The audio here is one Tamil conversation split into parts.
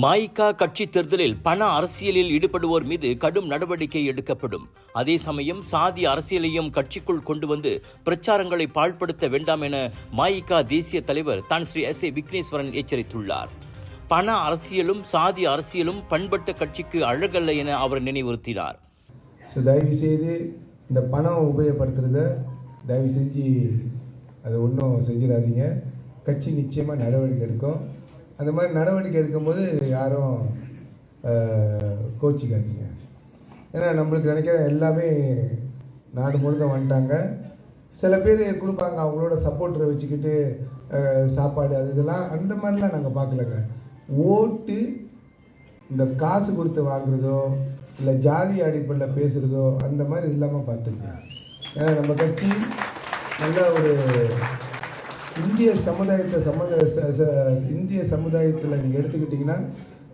மாயிகா கட்சி தேர்தலில் பண அரசியலில் ஈடுபடுவோர் மீது கடும் நடவடிக்கை எடுக்கப்படும். அதே சமயம் சாதி அரசியலையும் கட்சிக்குள் கொண்டு வந்து பிரச்சாரங்களை பாழ்படுத்த வேண்டாம் என மாயிகா தேசிய தலைவர் தான் ஸ்ரீ எஸ். விக்னேஸ்வரன் எச்சரித்துள்ளார். பண அரசியலும் சாதி அரசியலும் பண்பட்ட கட்சிக்கு அழகல்ல என அவர் நினைவுறுத்தினார். தயவு செய்து இந்த பணம் உபயோகப்படுத்துறத தயவு செஞ்சு அதை ஒன்றும் செஞ்சிடாதீங்க. கட்சி நிச்சயமாக நடவடிக்கை எடுக்கும். அந்த மாதிரி நடவடிக்கை எடுக்கும்போது யாரும் கோச்சிக்காதீங்க. ஏன்னா நம்மளுக்கு நினைக்கிற எல்லாமே நாடு முழுக்க வந்துட்டாங்க. சில பேர் கொடுப்பாங்க, அவங்களோட சப்போர்ட்டரை வச்சுக்கிட்டு சாப்பாடு அது இதெல்லாம் அந்த மாதிரிலாம் நாங்கள் பார்க்கலங்க. ஓட்டு இந்த காசு கொடுத்து வாங்குறதோ இல்லை ஜாதி அடிப்படையில் பேசுகிறதோ அந்த மாதிரி இல்லாமல் பார்த்துக்கோங்க. ஏன்னா நம்ம கட்சி நல்ல ஒரு இந்திய சமுதாயத்தில் நீங்கள் எடுத்துக்கிட்டிங்கன்னா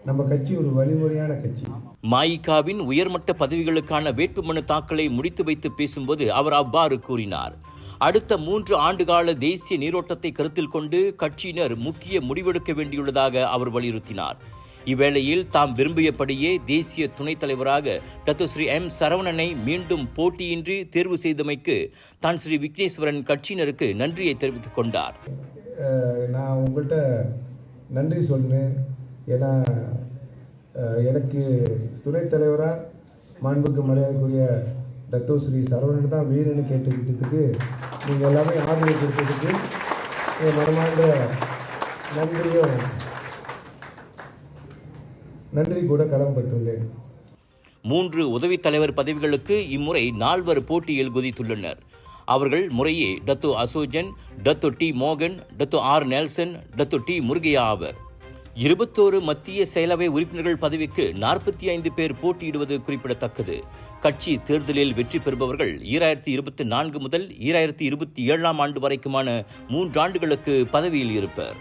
நம்ம கட்சி ஒரு வழிமுறையான கட்சி. மாயிகாவின் உயர்மட்ட பதவிகளுக்கான வேட்புமனு தாக்கலை முடித்து வைத்து பேசும்போது அவர் அவ்வாறு கூறினார். அடுத்த 3 ஆண்டுகால தேசிய நீரோட்டத்தை கருத்தில் கொண்டு கட்சியினர் முக்கிய முடிவெடுக்க வேண்டியுள்ளதாக அவர் வலியுறுத்தினார். இவ்வேளையில் தாம் விரும்பியபடியே தேசிய துணைத் தலைவராக டாக்டர் ஸ்ரீ எம். சரவணனை மீண்டும் போட்டியின்றி தேர்வு செய்தமைக்கு தான் ஸ்ரீ விக்னேஸ்வரன் கட்சியினருக்கு நன்றியை தெரிவித்துக் கொண்டார். நான் உங்கள்கிட்ட நன்றி சொன்னேன். ஏன்னா எனக்கு துணைத் தலைவராக மாண்புக்கு மரியாதைக்குரிய டாக்டர் ஸ்ரீ சரவணன் தான் வீரன்னு கேட்டுக்கிட்டதுக்கு நீங்கள் எல்லாமே ஆதரவு கொடுத்ததுக்கு என் மனமார்ந்த நன்றி கூட கடமைப்பட்டுள்ளேன். 3 உதவித் தலைவர் பதவிகளுக்கு இம்முறை 4 போட்டியில் குதித்துள்ளனர். அவர்கள் முறையே டத்து அசோஜன், டத்து டி. மோகன், Datuk R. Nelson, Datuk T. Murugaiah ஆவர். 21 மத்திய செயலவை உறுப்பினர்கள் பதவிக்கு 45 பேர் போட்டியிடுவது குறிப்பிடத்தக்கது. கட்சி தேர்தலில் வெற்றி பெறுபவர்கள் 2024 முதல் 2027 ஆண்டு வரைக்குமான 3 ஆண்டுகளுக்கு பதவியில் இருப்பர்.